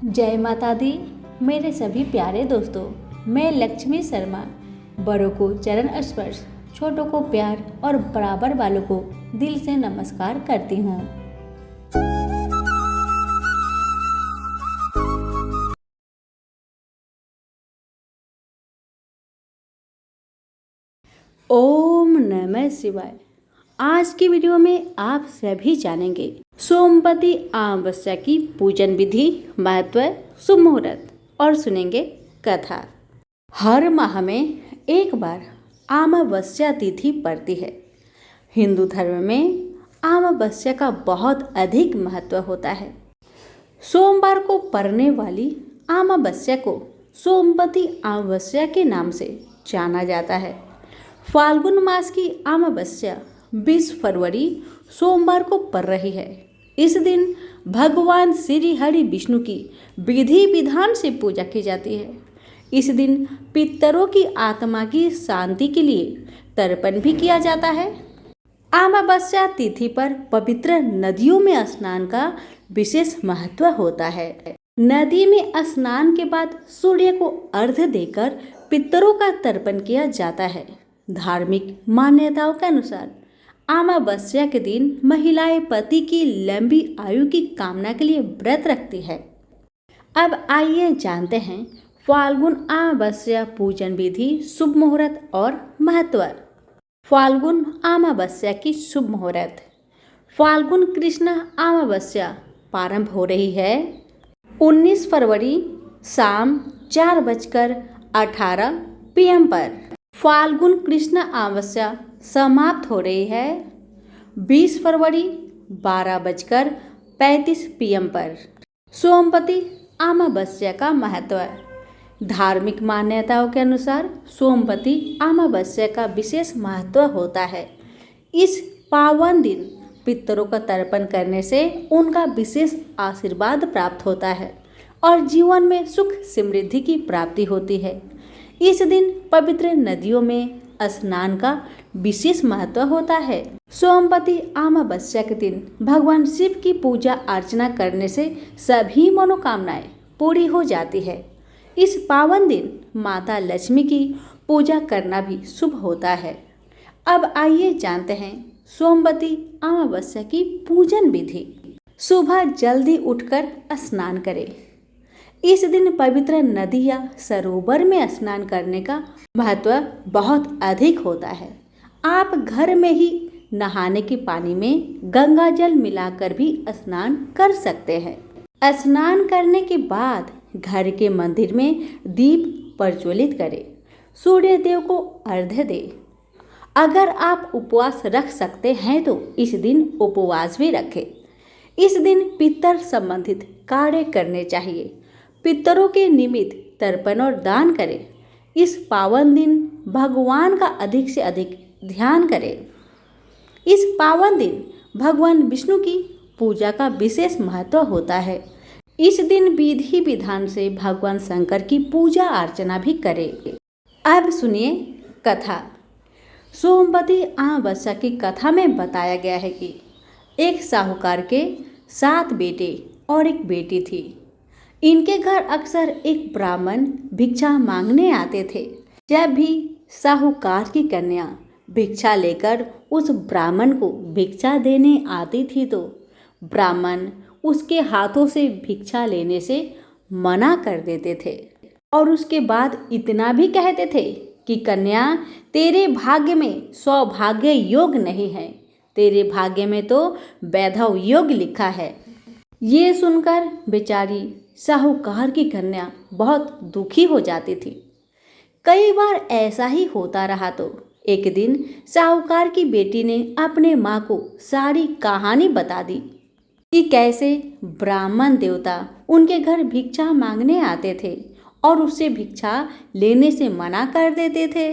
जय माता दी। मेरे सभी प्यारे दोस्तों, मैं लक्ष्मी शर्मा बड़ों को चरण स्पर्श, छोटों को प्यार और बराबर वालों को दिल से नमस्कार करती हूँ। ओम नमः शिवाय। आज की वीडियो में आप सभी जानेंगे सोमवती अमावस्या की पूजन विधि, महत्व, शुभ मुहूर्त और सुनेंगे कथा। हर माह में एक बार अमावस्या तिथि पड़ती है। हिंदू धर्म में अमावस्या का बहुत अधिक महत्व होता है। सोमवार को पड़ने वाली अमावस्या को सोमवती अमावस्या के नाम से जाना जाता है। फाल्गुन मास की अमावस्या 20 फरवरी सोमवार को पड़ रही है। इस दिन भगवान श्री हरि विष्णु की विधि विधान से पूजा की जाती है। इस दिन पितरों की आत्मा की शांति के लिए तर्पण भी किया जाता है। अमावस्या तिथि पर पवित्र नदियों में स्नान का विशेष महत्व होता है। नदी में स्नान के बाद सूर्य को अर्घ्य देकर पितरों का तर्पण किया जाता है। धार्मिक मान्यताओं के अनुसार अमावस्या के दिन महिलाएं पति की लंबी आयु की कामना के लिए व्रत रखती है। अब आइए जानते हैं फाल्गुन अमावस्या पूजन विधि, शुभ मुहूर्त और महत्व। फाल्गुन अमावस्या की शुभ मुहूर्त। फाल्गुन कृष्ण अमावस्या प्रारंभ हो रही है 19 फरवरी शाम 4:18 PM पर। फाल्गुन कृष्ण अमावस्या समाप्त हो रही है 20 फरवरी 12:35 PM पर। सोमवती अमावस्या का महत्व। धार्मिक मान्यताओं के अनुसार सोमवती अमावस्या का विशेष महत्व होता है। इस पावन दिन पितरों का तर्पण करने से उनका विशेष आशीर्वाद प्राप्त होता है और जीवन में सुख समृद्धि की प्राप्ति होती है। इस दिन पवित्र नदियों में स्नान का विशेष महत्व होता है। सोमवती अमावस्या के दिन भगवान शिव की पूजा अर्चना करने से सभी मनोकामनाएं पूरी हो जाती है। इस पावन दिन माता लक्ष्मी की पूजा करना भी शुभ होता है। अब आइए जानते हैं सोमवती अमावस्या की पूजन विधि। सुबह जल्दी उठकर स्नान करें। इस दिन पवित्र नदी या सरोवर में स्नान करने का महत्व बहुत अधिक होता है। आप घर में ही नहाने के पानी में गंगा जल मिलाकर भी स्नान कर सकते हैं। स्नान करने के बाद घर के मंदिर में दीप प्रज्वलित करें। सूर्य देव को अर्घ्य दें। अगर आप उपवास रख सकते हैं तो इस दिन उपवास भी रखें। इस दिन पितर संबंधित कार्य करने चाहिए। पितरों के निमित्त तर्पण और दान करें। इस पावन दिन भगवान का अधिक से अधिक ध्यान करें। इस पावन दिन भगवान विष्णु की पूजा का विशेष महत्व होता है। इस दिन विधि विधान से भगवान शंकर की पूजा अर्चना भी करें। अब सुनिए कथा। सोमवती अमावस्या की कथा में बताया गया है कि एक साहूकार के 7 बेटे और एक बेटी थी। इनके घर अक्सर एक ब्राह्मण भिक्षा मांगने आते थे। जब भी साहूकार की कन्या भिक्षा लेकर उस ब्राह्मण को भिक्षा देने आती थी तो ब्राह्मण उसके हाथों से भिक्षा लेने से मना कर देते थे और उसके बाद इतना भी कहते थे कि कन्या, तेरे भाग्य में सौभाग्य योग नहीं है, तेरे भाग्य में तो वैधव योग लिखा है। ये सुनकर बेचारी साहूकार की कन्या बहुत दुखी हो जाती थी। कई बार ऐसा ही होता रहा तो एक दिन साहूकार की बेटी ने अपने माँ को सारी कहानी बता दी कि कैसे ब्राह्मण देवता उनके घर भिक्षा मांगने आते थे और उससे भिक्षा लेने से मना कर देते थे।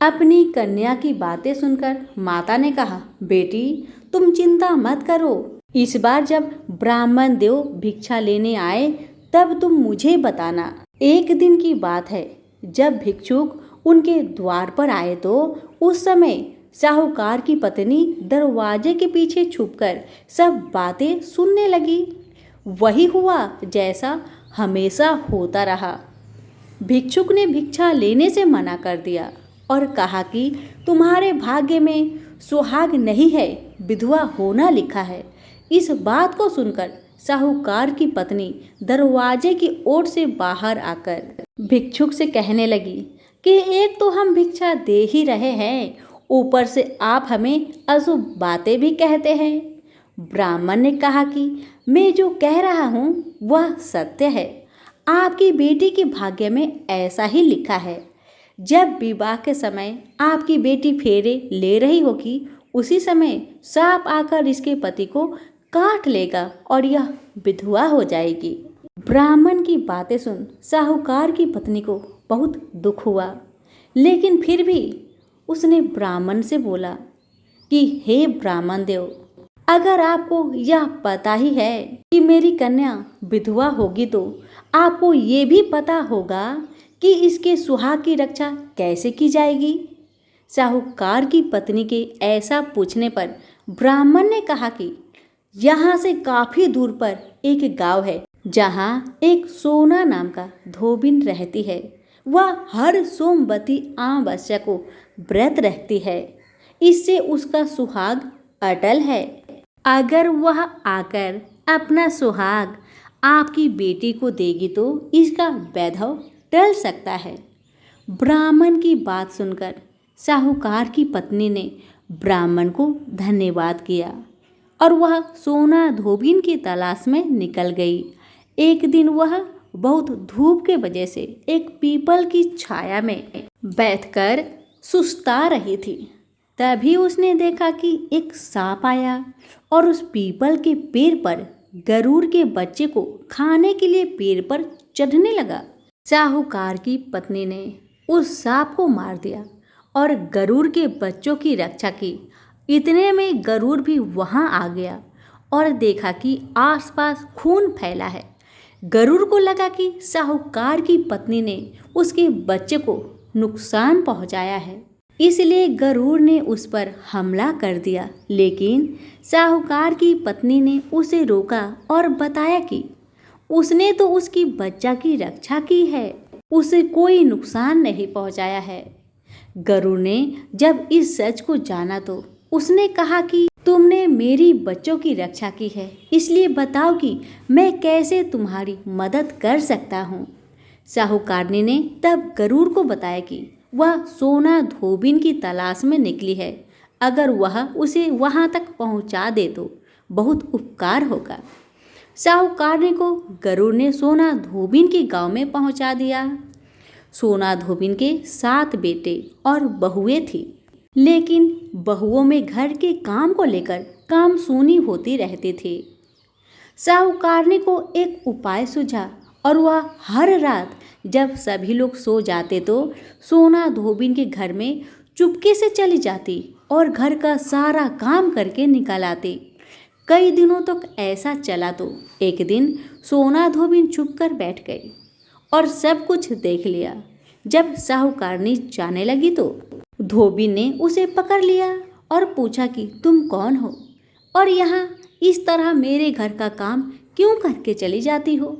अपनी कन्या की बातें सुनकर माता ने कहा, बेटी तुम चिंता मत करो, इस बार जब ब्राह्मण देव भिक्षा लेने आए तब तुम मुझे बताना। एक दिन की बात है, जब भिक्षुक उनके द्वार पर आए तो उस समय साहूकार की पत्नी दरवाजे के पीछे छुपकर सब बातें सुनने लगी। वही हुआ जैसा हमेशा होता रहा। भिक्षुक ने भिक्षा लेने से मना कर दिया और कहा कि तुम्हारे भाग्य में सुहाग नहीं है, विधवा होना लिखा है। इस बात को सुनकर साहूकार की पत्नी दरवाजे की ओर से बाहर आकर भिक्षुक से कहने लगी कि एक तो हम भिक्षा दे ही रहे हैं, ऊपर से आप हमें अशुभ बातें भी कहते हैं। ब्राह्मण ने कहा कि मैं जो कह रहा हूँ वह सत्य है। आपकी बेटी के भाग्य में ऐसा ही लिखा है। जब विवाह के समय आपकी बेटी फेरे ले रही होगी, उसी समय सांप आकर इसके पति को काट लेगा और यह विधवा हो जाएगी। ब्राह्मण की बातें सुन साहूकार की पत्नी को बहुत दुख हुआ, लेकिन फिर भी उसने ब्राह्मण से बोला कि हे ब्राह्मण देव, अगर आपको यह पता ही है कि मेरी कन्या विधवा होगी तो आपको ये भी पता होगा कि इसके सुहाग की रक्षा कैसे की जाएगी। साहूकार की पत्नी के ऐसा पूछने पर ब्राह्मण ने कहा कि यहाँ से काफी दूर पर एक गांव है जहाँ एक सोना नाम का धोबिन रहती है। वह हर सोमवती अमावस्या को व्रत रखती है। इससे उसका सुहाग अटल है। अगर वह आकर अपना सुहाग आपकी बेटी को देगी तो इसका वैधव टल सकता है। ब्राह्मण की बात सुनकर साहूकार की पत्नी ने ब्राह्मण को धन्यवाद किया और वह सोना धोबिन की तलाश में निकल गई। एक दिन वह बहुत धूप के वजह से एक पीपल की छाया में बैठकर सुस्ता रही थी। तभी उसने देखा कि एक सांप आया और उस पीपल के पेड़ पर गरुड़ के बच्चे को खाने के लिए पेड़ पर चढ़ने लगा। साहूकार की पत्नी ने उस सांप को मार दिया और गरुड़ के बच्चों की रक्षा की। इतने में गरुड़ भी वहां आ गया और देखा कि आसपास खून फैला है। गरुड़ को लगा कि साहूकार की पत्नी ने उसके बच्चे को नुकसान पहुंचाया है, इसलिए गरुड़ ने उस पर हमला कर दिया। लेकिन साहूकार की पत्नी ने उसे रोका और बताया कि उसने तो उसकी बच्चा की रक्षा की है, उसे कोई नुकसान नहीं पहुंचाया है। गरुड़ ने जब इस सच को जाना तो उसने कहा कि तुमने मेरी बच्चों की रक्षा की है, इसलिए बताओ कि मैं कैसे तुम्हारी मदद कर सकता हूँ। साहूकारनी ने तब गरुड़ को बताया कि वह सोना धोबिन की तलाश में निकली है। अगर वह उसे वहां तक पहुंचा दे तो बहुत उपकार होगा। साहूकारनी को गरुड़ ने सोना धोबिन के गांव में पहुंचा दिया। सोना धोबिन के 7 बेटे और बहुएं थी, लेकिन बहुओं में घर के काम को लेकर कामसूनी होती रहती थी। साहूकारनी को एक उपाय सूझा और वह हर रात जब सभी लोग सो जाते तो सोना धोबिन के घर में चुपके से चली जाती और घर का सारा काम करके निकल आती। कई दिनों तक ऐसा चला तो एक दिन सोना धोबिन चुप कर बैठ गई और सब कुछ देख लिया। जब साहूकारनी जाने लगी तो धोबिन ने उसे पकड़ लिया और पूछा कि तुम कौन हो और यहाँ इस तरह मेरे घर का काम क्यों करके चली जाती हो।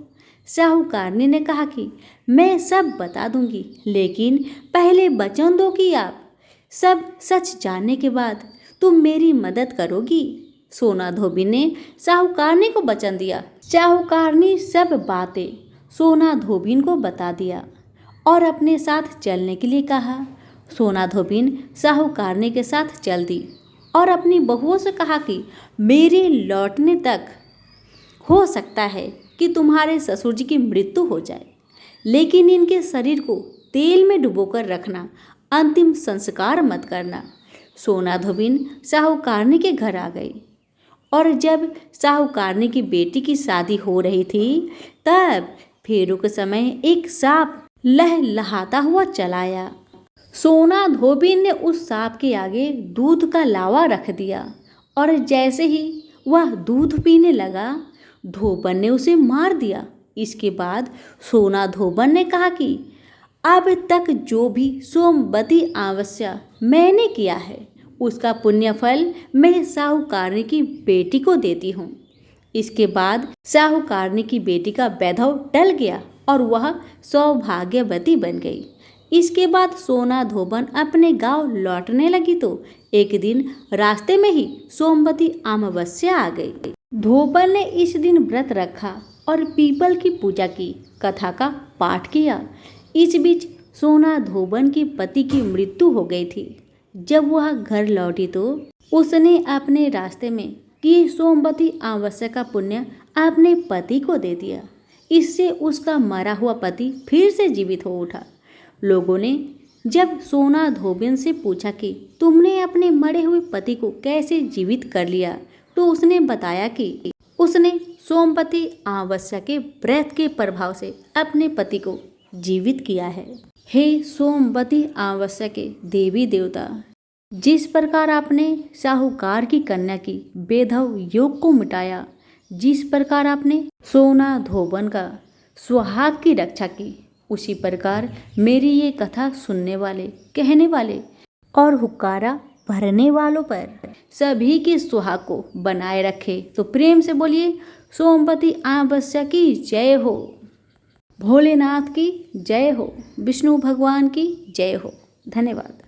साहूकारनी ने कहा कि मैं सब बता दूंगी, लेकिन पहले वचन दो कि आप सब सच जानने के बाद तुम मेरी मदद करोगी। सोना धोबिन ने साहूकारनी को वचन दिया। साहूकारनी सब बातें सोना धोबिन को बता दिया और अपने साथ चलने के लिए कहा। सोना धोबिन साहूकारनी के साथ चल दी और अपनी बहुओं से कहा कि मेरे लौटने तक हो सकता है कि तुम्हारे ससुर जी की मृत्यु हो जाए, लेकिन इनके शरीर को तेल में डुबोकर रखना, अंतिम संस्कार मत करना। सोना धोबिन साहूकारनी के घर आ गई और जब साहूकारनी की बेटी की शादी हो रही थी तब फेरों के समय एक सांप लहलहाता हुआ चलाया। सोना धोबिन ने उस सांप के आगे दूध का लावा रख दिया और जैसे ही वह दूध पीने लगा धोबन ने उसे मार दिया। इसके बाद सोना धोबन ने कहा कि अब तक जो भी सोमवती अमावस्या मैंने किया है उसका पुण्य फल मैं साहूकारनी की बेटी को देती हूँ। इसके बाद साहूकारनी की बेटी का वैभव टल गया और वह सौभाग्यवती बन गई। इसके बाद सोना धोबन अपने गांव लौटने लगी तो एक दिन रास्ते में ही सोमवती अमावस्या आ गई। धोबन ने इस दिन व्रत रखा और पीपल की पूजा की, कथा का पाठ किया। इस बीच सोना धोबन के पति की मृत्यु हो गई थी। जब वह घर लौटी तो उसने अपने रास्ते में कि सोमवती अमावस्या का पुण्य अपने पति को दे दिया। इससे उसका मरा हुआ पति फिर से जीवित हो उठा। लोगों ने जब सोना धोबन से पूछा कि तुमने अपने मरे हुए पति को कैसे जीवित कर लिया, तो उसने बताया कि उसने सोमवती अमावस्या के व्रत के प्रभाव से अपने पति को जीवित किया है। हे सोमवती अमावस्या के देवी देवता, जिस प्रकार आपने साहूकार की कन्या की वैधव योग को मिटाया, जिस प्रकार आपने सोना धोबन का सुहाग की रक्षा की, उसी प्रकार मेरी ये कथा सुनने वाले, कहने वाले और हुक्कारा भरने वालों पर सभी के सुहाग को बनाए रखे। तो प्रेम से बोलिए सोमवती अमावस्या की जय हो, भोलेनाथ की जय हो, विष्णु भगवान की जय हो। धन्यवाद।